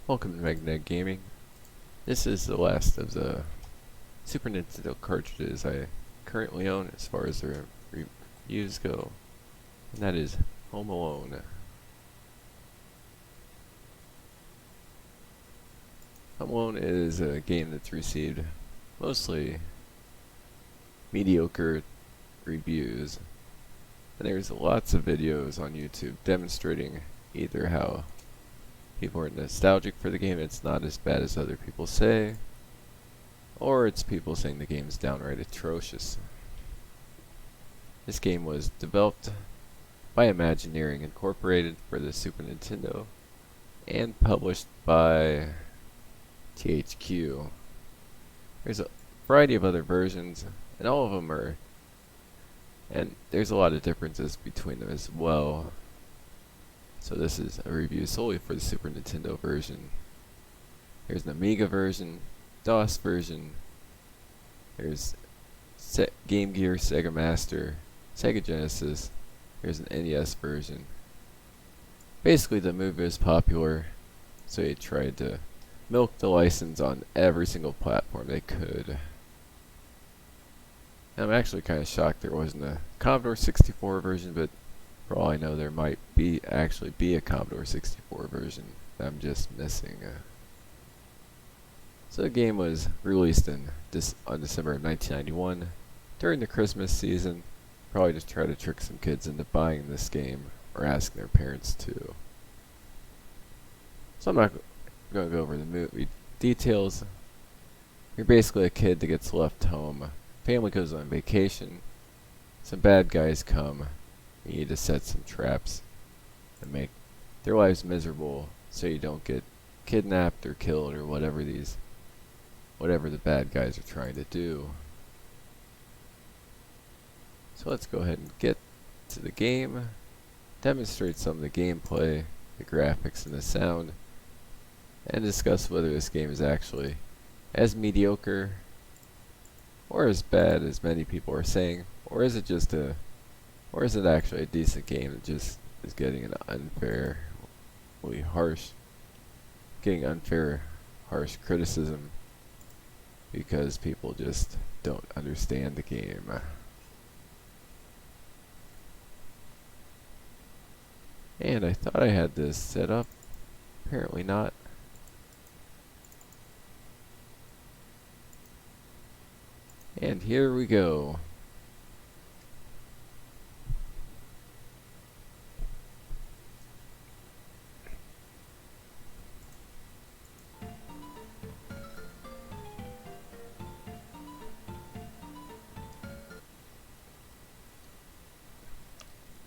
Welcome to Magnetic Gaming. This is the last of the Super Nintendo cartridges I currently own as far as their reviews go, and that is Home Alone. Home Alone is a game that's received mostly mediocre reviews, and there's lots of videos on YouTube demonstrating either how people are nostalgic for the game, it's not as bad as other people say, or it's people saying the game is downright atrocious. This game was developed by Imagineering Incorporated for the Super Nintendo and published by THQ. There's a variety of other versions, and all of them are, and there's a lot of differences between them as well. So this is a review solely for the Super Nintendo version. There's an Amiga version, DOS version, there's Game Gear, Sega Master, Sega Genesis, there's an NES version. Basically the movie was popular, so they tried to milk the license on every single platform they could. And I'm actually kind of shocked there wasn't a Commodore 64 version, but for all I know, there might actually be a Commodore 64 version that I'm just missing. So the game was released on December of 1991 during the Christmas season, probably to try to trick some kids into buying this game or asking their parents to. So I'm not going to go over the movie details. You're basically a kid that gets left home. Family goes on vacation. Some bad guys come. You need to set some traps and make their lives miserable so you don't get kidnapped or killed or whatever the bad guys are trying to do. So let's go ahead and get to the game, demonstrate some of the gameplay, the graphics, and the sound, and discuss whether this game is actually as mediocre or as bad as many people are saying, or is it actually a decent game that just is getting an unfair harsh criticism because people just don't understand the game. And I thought I had this set up. Apparently not. And here we go.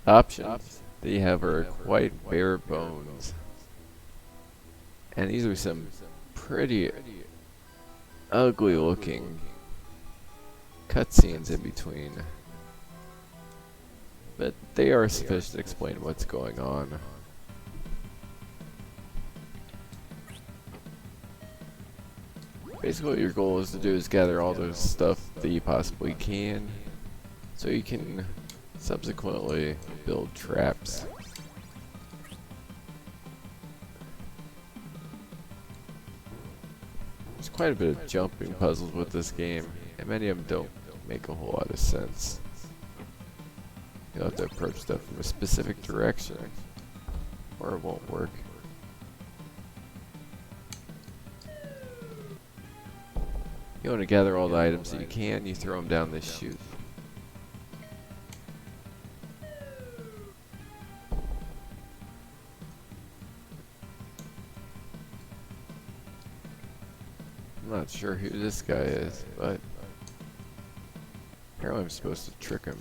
Options that you have are quite bare bones, and these are some pretty ugly looking cutscenes in between, but they are sufficient to explain what's going on. Basically what your goal is to do is gather all the stuff that you possibly can so you can subsequently build traps. There's quite a bit of jumping puzzles with this game, and many of them don't make a whole lot of sense. You'll have to approach stuff from a specific direction, or it won't work. You want to gather all the items that you can, you throw them down this chute. I'm not sure who this guy is, but apparently I'm supposed to trick him.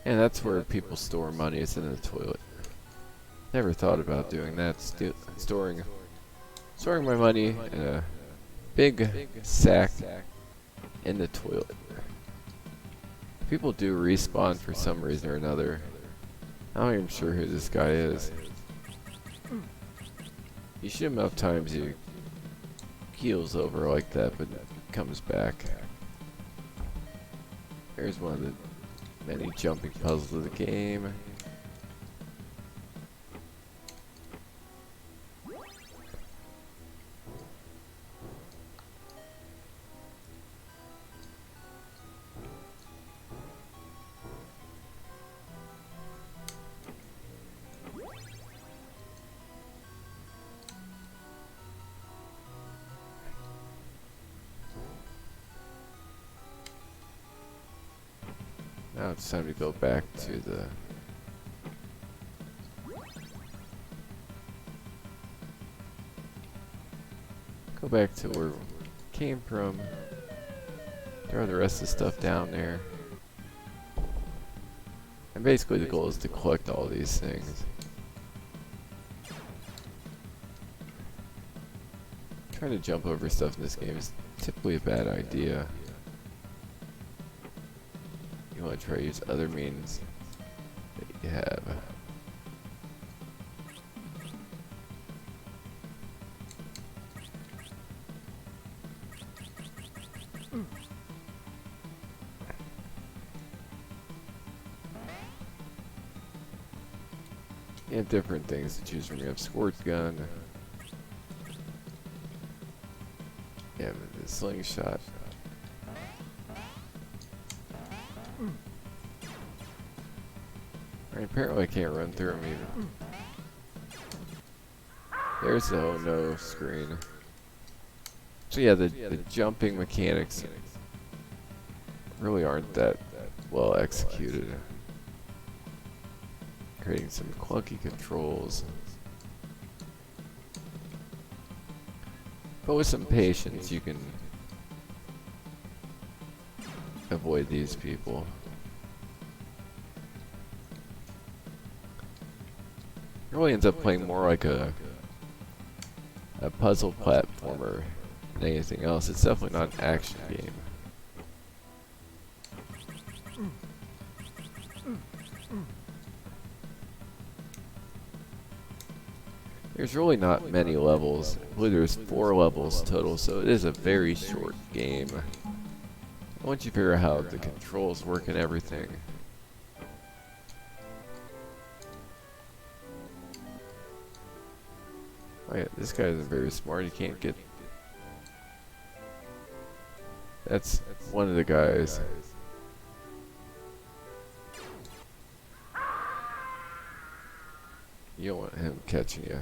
And that's where people store money, it's in the toilet. Never thought about doing that, storing my money in a big sack in the toilet. People do respawn for some reason or another. I'm not even sure who this guy is. You shoot him enough times, he keels over like that, but comes back. There's one of the many jumping puzzles of the game. Now it's time to go back to the... Go back to where we came from. Throw the rest of the stuff down there. And basically the goal is to collect all these things. Trying to jump over stuff in this game is typically a bad idea. You want to try to use other means that you have. You have different things to choose from. You have squirt gun. You have the slingshot. Right, apparently I can't run through them even. There's the oh no screen. So yeah, the jumping mechanics really aren't that well executed. Creating some clunky controls. But with some patience you can avoid these people. It really ends up playing more like a puzzle platformer than anything else. It's definitely not an action game. There's really not many levels. I believe there's 4 levels total, so it is a very short game. Once you figure out how the controls work and everything. Oh yeah, this guy isn't very smart. He can't get... That's one of the guys. You don't want him catching you.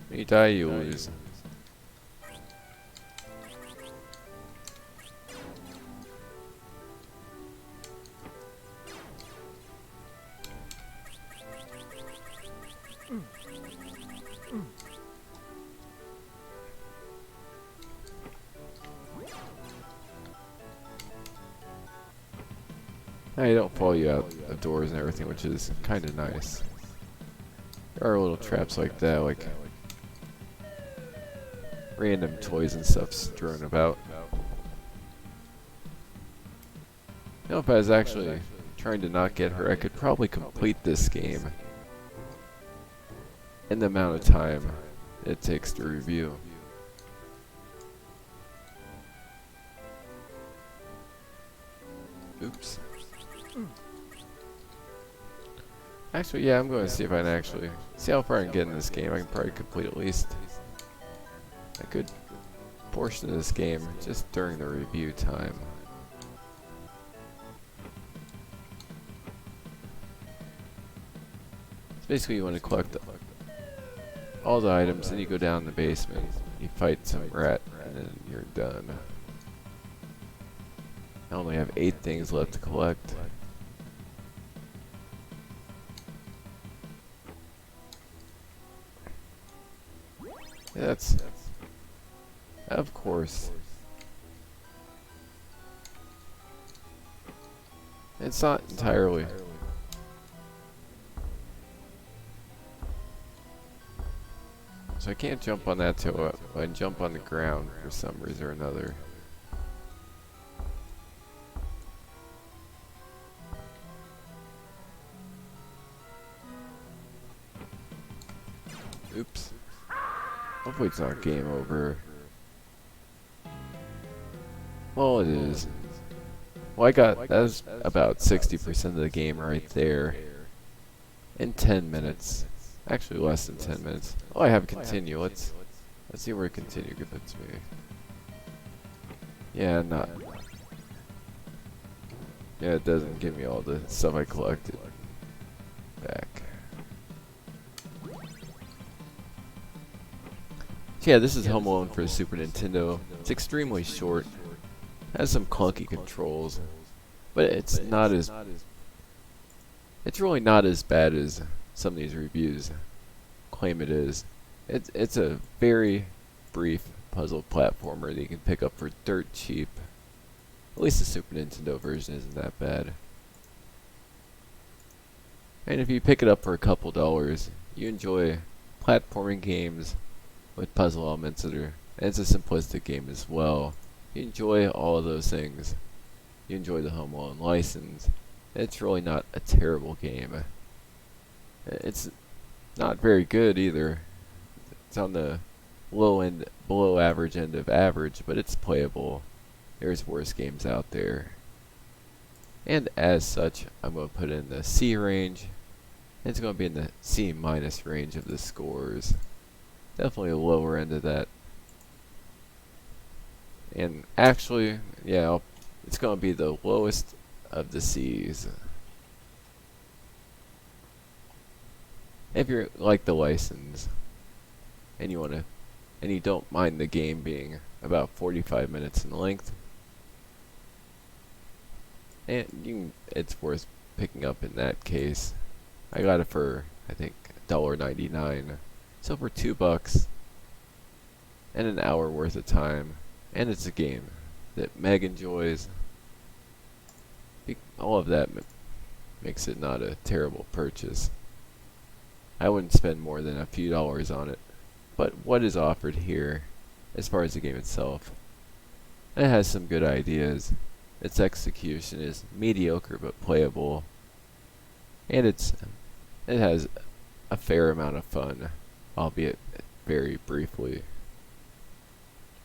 When you die, you lose. Now you don't follow you out of doors and everything, which is kind of nice. There are little traps like that, like random toys and stuff strewn about. You know, if I was actually trying to not get hurt, I could probably complete this game in the amount of time it takes to review. Oops. Actually, yeah, I'm going to see if I can actually see how far I can get in this game. I can probably complete at least a good portion of this game just during the review time. So basically, you want to collect all the items, then you go down in the basement, you fight some rat, and then you're done. I only have 8 things left to collect. Yeah, that's... Of course. It's not entirely. So I can't jump on that till I jump on the ground for some reason or another. Oops. Hopefully it's not game over. Well, it is. Well, that was about 60% of the game right there. In 10 minutes. Actually less than 10 minutes. Oh, I have continue. Let's see where continue puts me. Yeah, not. Yeah, it doesn't give me all the stuff I collected back. So yeah, this is Home Alone for the Super Nintendo. It's extremely short. Has some clunky controls, but it's really not as bad as some of these reviews claim it is. It's a very brief puzzle platformer that you can pick up for dirt cheap. At least the Super Nintendo version isn't that bad. And if you pick it up for a couple dollars, you enjoy platforming games with puzzle elements that are, and it's a simplistic game as well. You enjoy all of those things. You enjoy the Home Alone license. It's really not a terrible game. It's not very good either. It's on the low end, below average end of average, but it's playable. There's worse games out there. And as such, I'm going to put it in the C range. It's going to be in the C minus range of the scores. Definitely a lower end of that. And actually, yeah, it's going to be the lowest of the C's. If you're like the license, and you don't mind the game being about 45 minutes in length, and it's worth picking up in that case. I got it for, I think, $1.99. So for $2 and an hour worth of time, and it's a game that Meg enjoys, all of that makes it not a terrible purchase. I wouldn't spend more than a few dollars on it. But what is offered here, as far as the game itself, it has some good ideas. Its execution is mediocre but playable, and it has a fair amount of fun, albeit very briefly.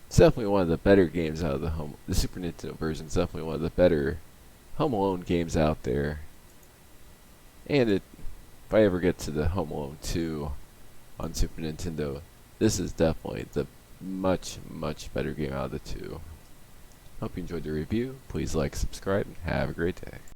It's definitely one of the better games out of the Super Nintendo version is definitely one of the better Home Alone games out there. And if I ever get to the Home Alone 2 on Super Nintendo, this is definitely the much, much better game out of the two. Hope you enjoyed the review. Please like, subscribe, and have a great day.